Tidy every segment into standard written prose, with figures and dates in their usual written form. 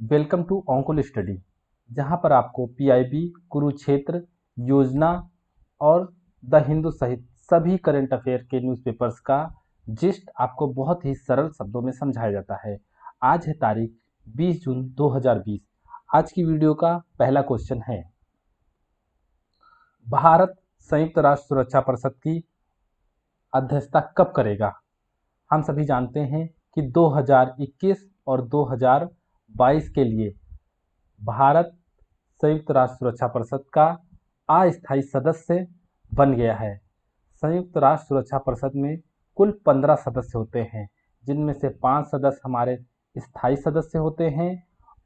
Welcome to ऑन्कोल study, जहां पर आपको पीआईबी, कुरुक्षेत्र, योजना और द हिंदू सहित सभी करंट अफेयर के न्यूज़पेपर्स का जिस्ट आपको बहुत ही सरल शब्दों में समझाया जाता है। आज है तारीख 20 जून 2020। आज की वीडियो का पहला क्वेश्चन है, भारत संयुक्त राष्ट्र सुरक्षा परिषद की अध्यक्षता कब करेगा? हम सभी जानते हैं कि 2021 और 2022 के लिए भारत संयुक्त राष्ट्र सुरक्षा परिषद का अस्थायी सदस्य बन गया है। संयुक्त राष्ट्र सुरक्षा परिषद में कुल 15 सदस्य होते हैं, जिनमें से 5 सदस्य हमारे स्थायी सदस्य होते हैं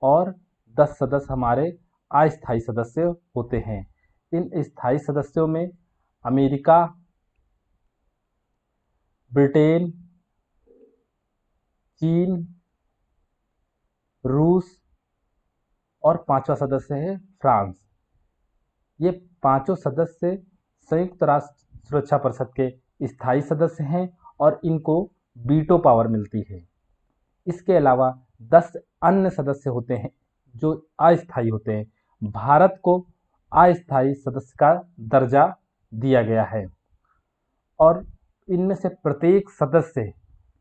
और 10 सदस्य हमारे अस्थायी सदस्य होते हैं। इन स्थायी सदस्यों में अमेरिका, ब्रिटेन, चीन, रूस और 5वां सदस्य है फ्रांस। ये पांचों सदस्य संयुक्त राष्ट्र सुरक्षा परिषद के स्थायी सदस्य हैं और इनको वीटो पावर मिलती है। इसके अलावा 10 अन्य सदस्य होते हैं जो अस्थायी होते हैं। भारत को अस्थायी सदस्य का दर्जा दिया गया है और इनमें से प्रत्येक सदस्य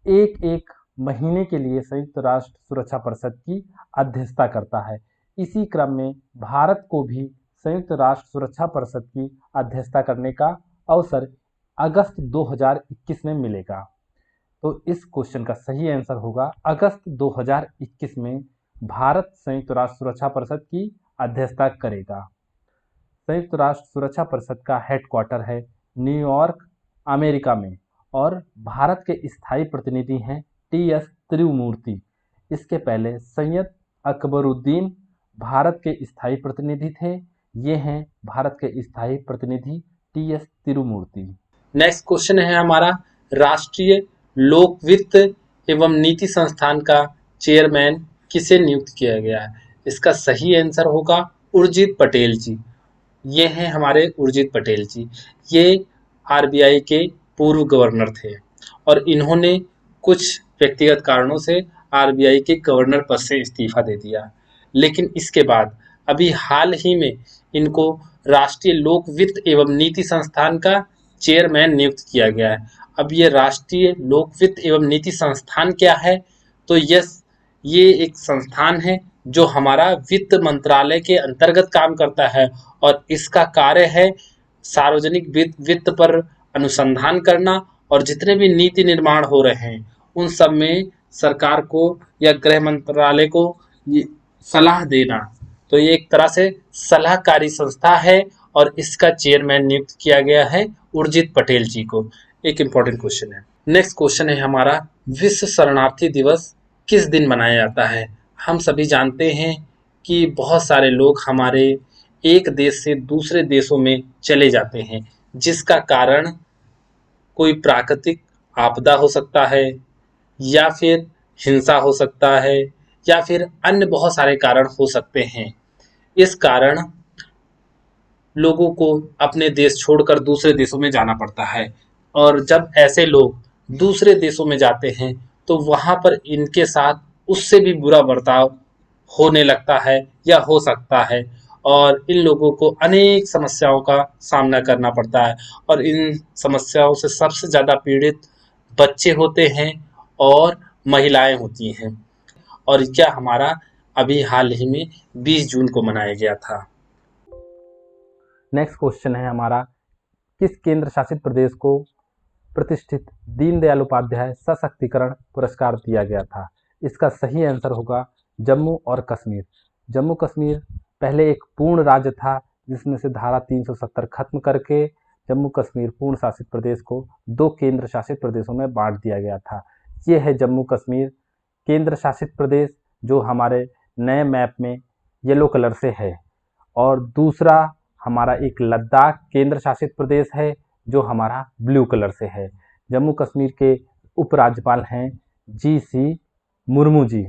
एक एक महीने के लिए संयुक्त राष्ट्र सुरक्षा परिषद की अध्यक्षता करता है। इसी क्रम में भारत को भी संयुक्त राष्ट्र सुरक्षा परिषद की अध्यक्षता करने का अवसर अगस्त 2021 में मिलेगा। तो इस क्वेश्चन का सही आंसर होगा अगस्त 2021 में भारत संयुक्त राष्ट्र सुरक्षा परिषद की अध्यक्षता करेगा। संयुक्त राष्ट्र सुरक्षा परिषद का हेडक्वार्टर है न्यूयॉर्क, अमेरिका में, और भारत के स्थायी प्रतिनिधि हैं टी.एस. तिरुमूर्ति। इसके पहले सैयद अकबरुद्दीन भारत के स्थायी प्रतिनिधि थे। ये हैं भारत के स्थायी प्रतिनिधि टी.एस. तिरुमूर्ति। नेक्स्ट क्वेश्चन है हमारा, राष्ट्रीय लोक वित्त एवं नीति संस्थान का चेयरमैन किसे नियुक्त किया गया है? इसका सही आंसर होगा उर्जित पटेल जी। ये हैं हमारे उर्जित पटेल जी। ये आरबीआई के पूर्व गवर्नर थे और इन्होंने कुछ व्यक्तिगत कारणों से आरबीआई के गवर्नर पद से इस्तीफा दे दिया, लेकिन इसके बाद अभी हाल ही में इनको राष्ट्रीय लोक वित्त एवं नीति संस्थान का चेयरमैन नियुक्त किया गया है। अब ये राष्ट्रीय लोक वित्त एवं नीति संस्थान क्या है? तो ये एक संस्थान है जो हमारा वित्त मंत्रालय के अंतर्गत काम करता है और इसका कार्य है सार्वजनिक वित्त पर अनुसंधान करना और जितने भी नीति निर्माण हो रहे हैं उन सब में सरकार को या गृह मंत्रालय को सलाह देना। तो ये एक तरह से सलाहकारी संस्था है और इसका चेयरमैन नियुक्त किया गया है उर्जित पटेल जी को। एक इम्पोर्टेंट क्वेश्चन है। नेक्स्ट क्वेश्चन है हमारा, विश्व शरणार्थी दिवस किस दिन मनाया जाता है? हम सभी जानते हैं कि बहुत सारे लोग हमारे एक देश से दूसरे देशों में चले जाते हैं, जिसका कारण कोई प्राकृतिक आपदा हो सकता है या फिर हिंसा हो सकता है या फिर अन्य बहुत सारे कारण हो सकते हैं। इस कारण लोगों को अपने देश छोड़कर दूसरे देशों में जाना पड़ता है और जब ऐसे लोग दूसरे देशों में जाते हैं तो वहाँ पर इनके साथ उससे भी बुरा बर्ताव होने लगता है या हो सकता है और इन लोगों को अनेक समस्याओं का सामना करना पड़ता है और इन समस्याओं से सबसे ज़्यादा पीड़ित बच्चे होते हैं और महिलाएं होती हैं। और क्या हमारा अभी हाल ही में 20 जून को मनाया गया था। नेक्स्ट क्वेश्चन है हमारा, किस केंद्र शासित प्रदेश को प्रतिष्ठित दीनदयाल उपाध्याय सशक्तिकरण पुरस्कार दिया गया था? इसका सही आंसर होगा जम्मू और कश्मीर। जम्मू कश्मीर पहले एक पूर्ण राज्य था, जिसमें से धारा 370 खत्म करके जम्मू कश्मीर पूर्ण शासित प्रदेश को 2 केंद्र शासित प्रदेशों में बांट दिया गया था। ये है जम्मू कश्मीर केंद्र शासित प्रदेश, जो हमारे नए मैप में येलो कलर से है, और दूसरा हमारा एक लद्दाख केंद्र शासित प्रदेश है जो हमारा ब्लू कलर से है। जम्मू कश्मीर के उपराज्यपाल हैं GC. Murmu ji.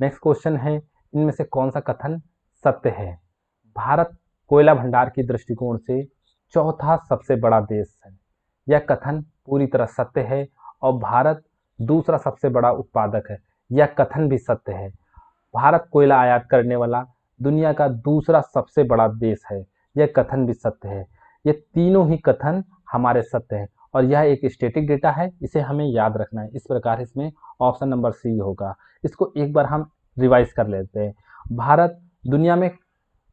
Next question है, इनमें से कौन सा कथन सत्य है? भारत कोयला भंडार की दृष्टिकोण से चौथा सबसे बड़ा देश है। यह कथन पूरी तरह सत्य है। और भारत दूसरा सबसे बड़ा उत्पादक है। यह कथन भी सत्य है। भारत कोयला आयात करने वाला दुनिया का दूसरा सबसे बड़ा देश है। यह कथन भी सत्य है। ये तीनों ही कथन हमारे सत्य हैं और यह एक स्टैटिक डेटा है, इसे हमें याद रखना है। इस प्रकार इसमें ऑप्शन नंबर सी होगा। इसको एक बार हम रिवाइज कर लेते हैं। भारत दुनिया में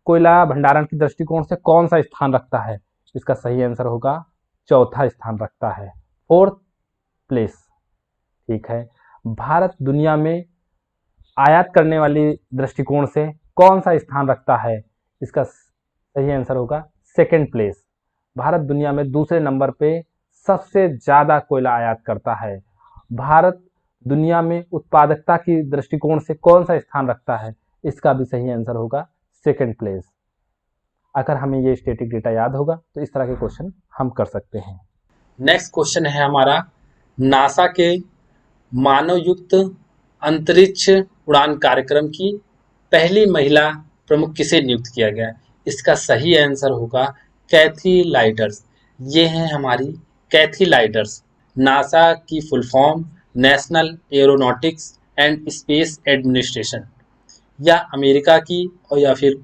कोयला भंडारण के दृष्टिकोण से कौन सा स्थान रखता है? इसका सही आंसर होगा चौथा स्थान रखता है, फोर्थ प्लेस। ठीक है। भारत दुनिया में आयात करने वाली दृष्टिकोण से कौन सा स्थान रखता है? इसका सही आंसर होगा सेकेंड प्लेस। भारत दुनिया में दूसरे नंबर पे सबसे ज्यादा कोयला आयात करता है। भारत दुनिया में उत्पादकता की दृष्टिकोण से कौन सा स्थान रखता है? इसका भी सही आंसर होगा सेकेंड प्लेस। अगर हमें ये स्टैटिक डेटा याद होगा तो इस तरह के क्वेश्चन हम कर सकते हैं। नेक्स्ट क्वेश्चन है हमारा, नासा के मानव युक्त अंतरिक्ष उड़ान कार्यक्रम की पहली महिला प्रमुख किसे नियुक्त किया गया? इसका सही आंसर होगा कैथी लाइडर्स। ये हैं हमारी कैथी लाइडर्स। नासा की full form national aeronautics and space administration, या अमेरिका की और या फिर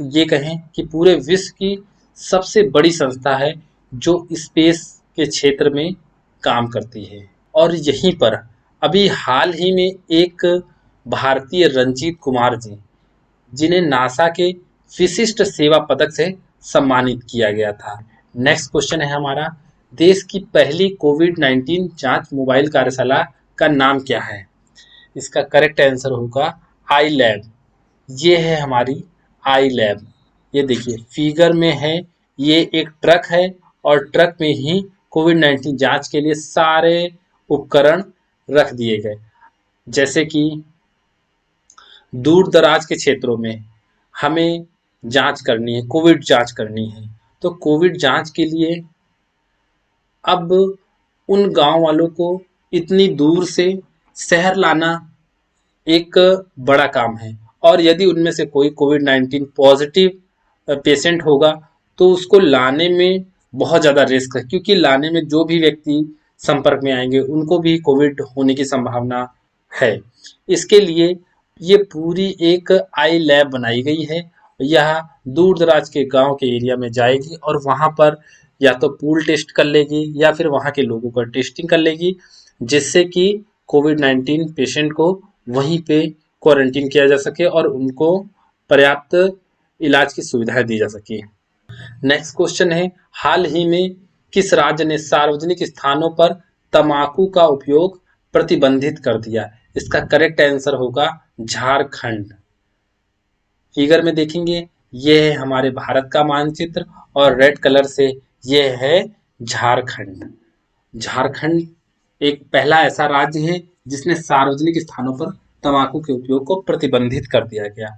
ये कहें कि पूरे विश्व की सबसे बड़ी संस्था है जो स्पेस के क्षेत्र में काम करती है। और यहीं पर अभी हाल ही में एक भारतीय रंजीत कुमार जी, जिन्हें नासा के विशिष्ट सेवा पदक से सम्मानित किया गया था। नेक्स्ट क्वेश्चन है हमारा, देश की पहली कोविड-19 जांच मोबाइल कार्यशाला का नाम क्या है? इसका करेक्ट आंसर होगा आई लैब। ये है हमारी आई लैब। ये देखिए फिगर में है, ये एक ट्रक है और ट्रक में ही कोविड-19 जांच के लिए सारे उपकरण रख दिए गए। जैसे कि दूर दराज के क्षेत्रों में हमें जांच करनी है, कोविड जांच करनी है, तो कोविड जांच के लिए अब उन गांव वालों को इतनी दूर से शहर लाना एक बड़ा काम है। और यदि उनमें से कोई कोविड-19 पॉजिटिव पेशेंट होगा तो उसको लाने में बहुत ज़्यादा रिस्क है, क्योंकि लाने में जो भी व्यक्ति संपर्क में आएंगे उनको भी कोविड होने की संभावना है। इसके लिए ये पूरी एक आई लैब बनाई गई है। यह दूर दराज के गांव के एरिया में जाएगी और वहां पर या तो पूल टेस्ट कर लेगी या फिर वहां के लोगों का टेस्टिंग कर लेगी, जिससे कि कोविड-19 पेशेंट को वहीं पे क्वारंटीन किया जा सके और उनको पर्याप्त इलाज की सुविधाएं दी जा सके। नेक्स्ट क्वेश्चन है, हाल ही में किस राज्य ने सार्वजनिक स्थानों पर तंबाकू का उपयोग प्रतिबंधित कर दिया? इसका करेक्ट आंसर होगा झारखंड। फिगर में देखेंगे, ये है हमारे भारत का मानचित्र और रेड कलर से ये है झारखंड। झारखंड एक पहला ऐसा राज्य है जिसने सार्वजनिक स्थानों पर तंबाकू के उपयोग को प्रतिबंधित कर दिया गया।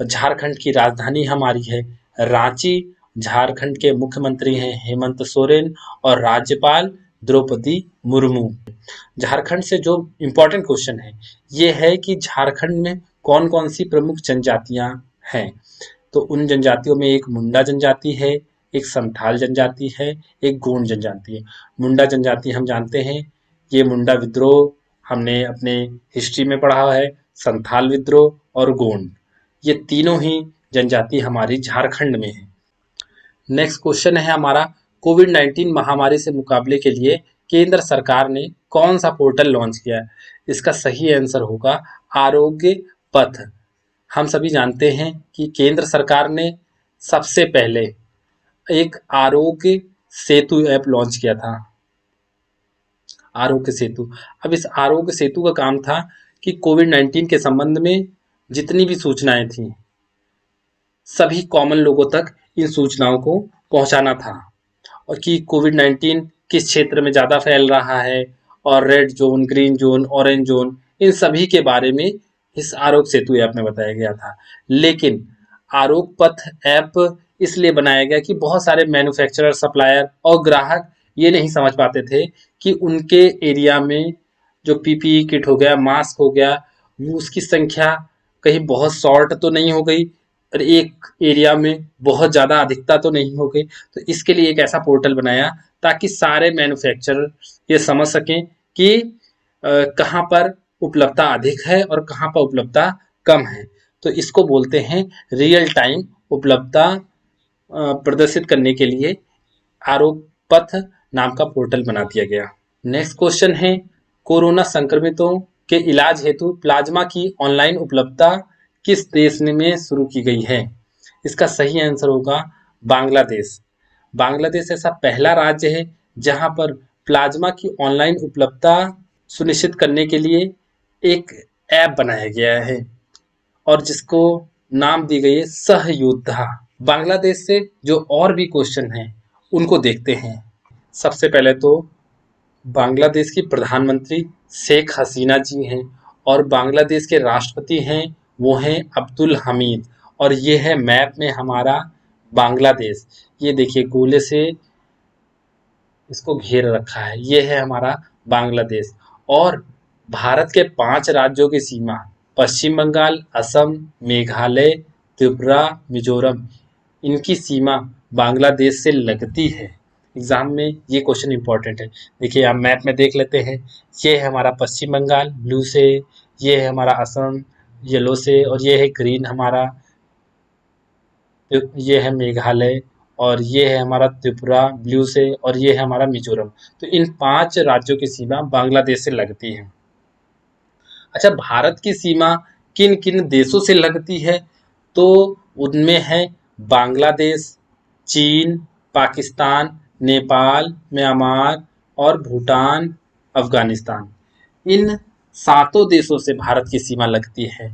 और झारखंड की राजधानी हमारी है रांची। झारखंड के मुख्यमंत्री हैं हेमंत सोरेन और राज्यपाल द्रौपदी मुर्मू। झारखंड से जो इम्पोर्टेंट क्वेश्चन है ये है कि झारखंड में कौन कौन सी प्रमुख जनजातियां हैं? तो उन जनजातियों में एक मुंडा जनजाति है, एक संथाल जनजाति है, एक गोंड जनजाति है। मुंडा जनजाति हम जानते हैं, ये मुंडा विद्रोह हमने अपने हिस्ट्री में पढ़ा है। संथाल विद्रोह और गोंड, ये तीनों ही जनजाति हमारी झारखंड में है। नेक्स्ट क्वेश्चन है हमारा, कोविड-19 महामारी से मुकाबले के लिए केंद्र सरकार ने कौन सा पोर्टल लॉन्च किया है? इसका सही आंसर होगा आरोग्य पथ। हम सभी जानते हैं कि केंद्र सरकार ने सबसे पहले एक आरोग्य सेतु ऐप लॉन्च किया था, आरोग्य सेतु। अब इस आरोग्य सेतु का काम था कि कोविड-19 के संबंध में जितनी भी सूचनाएं थी सभी कॉमन लोगों तक इन सूचनाओं को पहुंचाना था, और कि कोविड-19 किस क्षेत्र में ज़्यादा फैल रहा है और red zone, green zone, orange zone, इन सभी के बारे में इस आरोग्य सेतु ऐप में बताया गया था। लेकिन आरोग्य पथ ऐप इसलिए बनाया गया कि बहुत सारे मैन्युफैक्चरर, सप्लायर और ग्राहक ये नहीं समझ पाते थे कि उनके एरिया में जो पीपीई किट हो गया, मास्क हो गया, वो उसकी संख्या कहीं बहुत शॉर्ट तो नहीं हो गई और एक एरिया में बहुत ज़्यादा अधिकता तो नहीं हो गई। तो इसके लिए एक ऐसा पोर्टल बनाया ताकि सारे मैन्युफैक्चरर ये समझ सकें कि कहाँ पर उपलब्धता अधिक है और कहाँ पर उपलब्धता कम है, तो इसको बोलते हैं रियल टाइम उपलब्धता प्रदर्शित करने के लिए आरोग्य पथ नाम का पोर्टल बना दिया गया। नेक्स्ट क्वेश्चन है, कोरोना संक्रमितों के इलाज हेतु प्लाज्मा की ऑनलाइन उपलब्धता किस देश में शुरू की गई है? इसका सही आंसर होगा बांग्लादेश। बांग्लादेश ऐसा पहला राज्य है जहां पर प्लाज्मा की ऑनलाइन उपलब्धता सुनिश्चित करने के लिए एक ऐप बनाया गया है और जिसको नाम दी गई है सहयोद्धा। बांग्लादेश से जो और भी क्वेश्चन हैं उनको देखते हैं। सबसे पहले तो बांग्लादेश की प्रधानमंत्री शेख हसीना जी हैं और बांग्लादेश के राष्ट्रपति हैं वो हैं अब्दुल हमीद, और ये है मैप में हमारा बांग्लादेश। ये देखिए गोले से इसको घेर रखा है, ये है हमारा बांग्लादेश। और भारत के 5 राज्यों की सीमा पश्चिम बंगाल, असम, मेघालय, त्रिपुरा, मिजोरम, इनकी सीमा बांग्लादेश से लगती है। एग्जाम में ये क्वेश्चन इंपॉर्टेंट है। देखिए आप मैप में देख लेते हैं, ये है हमारा पश्चिम बंगाल ब्लू से, ये है हमारा असम येलो से, और ये है ग्रीन हमारा, ये है मेघालय, और ये है हमारा त्रिपुरा ब्लू से, और ये है हमारा मिजोरम। तो इन 5 राज्यों की सीमा बांग्लादेश से लगती है। अच्छा, भारत की सीमा किन किन देशों से लगती है? तो उनमें है बांग्लादेश, चीन, पाकिस्तान, नेपाल, म्यांमार और भूटान, अफगानिस्तान। इन 7 देशों से भारत की सीमा लगती है।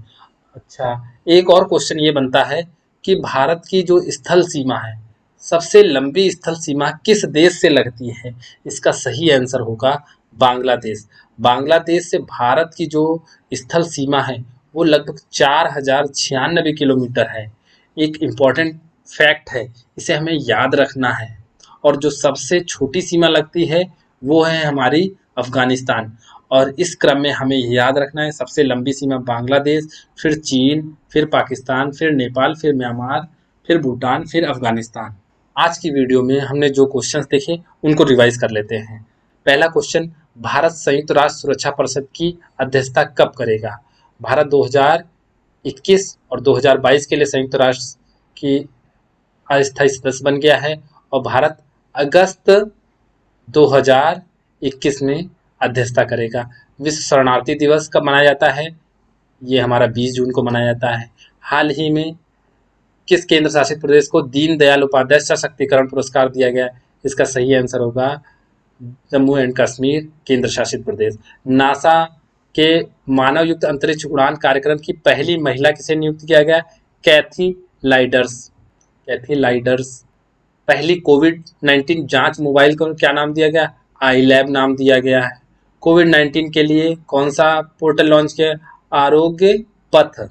अच्छा, एक और क्वेश्चन ये बनता है कि भारत की जो स्थल सीमा है, सबसे लंबी स्थल सीमा किस देश से लगती है? इसका सही आंसर होगा बांग्लादेश। बांग्लादेश से भारत की जो स्थल सीमा है वो लगभग 4096 किलोमीटर है। एक इम्पॉर्टेंट फैक्ट है, इसे हमें याद रखना है। और जो सबसे छोटी सीमा लगती है वो है हमारी अफगानिस्तान। और इस क्रम में हमें याद रखना है, सबसे लंबी सीमा बांग्लादेश, फिर चीन, फिर पाकिस्तान, फिर नेपाल, फिर म्यांमार, फिर भूटान, फिर अफगानिस्तान। आज की वीडियो में हमने जो क्वेश्चंस देखे उनको रिवाइज कर लेते हैं। पहला क्वेश्चन, भारत संयुक्त राष्ट्र सुरक्षा परिषद की अध्यक्षता कब करेगा? भारत 2021 और 2022 के लिए संयुक्त राष्ट्र की अस्थायी सदस्य बन गया है, और भारत अगस्त 2021 में अध्यक्षता करेगा। विश्व शरणार्थी दिवस कब मनाया जाता है? ये हमारा 20 जून को मनाया जाता है। हाल ही में किस केंद्र शासित प्रदेश को दीनदयाल उपाध्याय सशक्तिकरण पुरस्कार दिया गया? इसका सही आंसर होगा जम्मू एंड कश्मीर केंद्र शासित प्रदेश। नासा के मानव युक्त अंतरिक्ष उड़ान कार्यक्रम की पहली महिला किसे नियुक्त किया गया? कैथी लाइडर्स। कैथी लाइडर्स। पहली कोविड-19 जांच मोबाइल को क्या नाम दिया गया? iLab नाम दिया गया है। कोविड-19 के लिए कौन सा पोर्टल लॉन्च किया? आरोग्य पथ,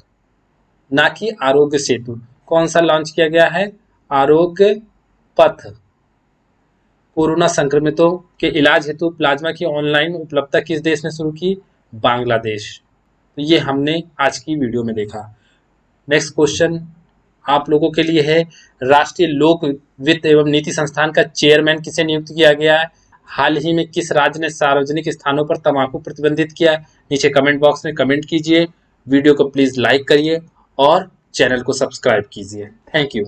ना कि आरोग्य सेतु। कौन सा लॉन्च किया गया है? आरोग्य पथ। कोरोना संक्रमितों के इलाज हेतु प्लाज्मा की ऑनलाइन उपलब्धता किस देश ने शुरू की? बांग्लादेश। तो ये हमने आज की वीडियो में देखा। नेक्स्ट क्वेश्चन आप लोगों के लिए है, राष्ट्रीय लोक वित्त एवं नीति संस्थान का चेयरमैन किसे नियुक्त किया गया है? हाल ही में किस राज्य ने सार्वजनिक स्थानों पर तंबाकू प्रतिबंधित किया है? नीचे कमेंट बॉक्स में कमेंट कीजिए। वीडियो को प्लीज लाइक करिए और चैनल को सब्सक्राइब कीजिए। Thank you.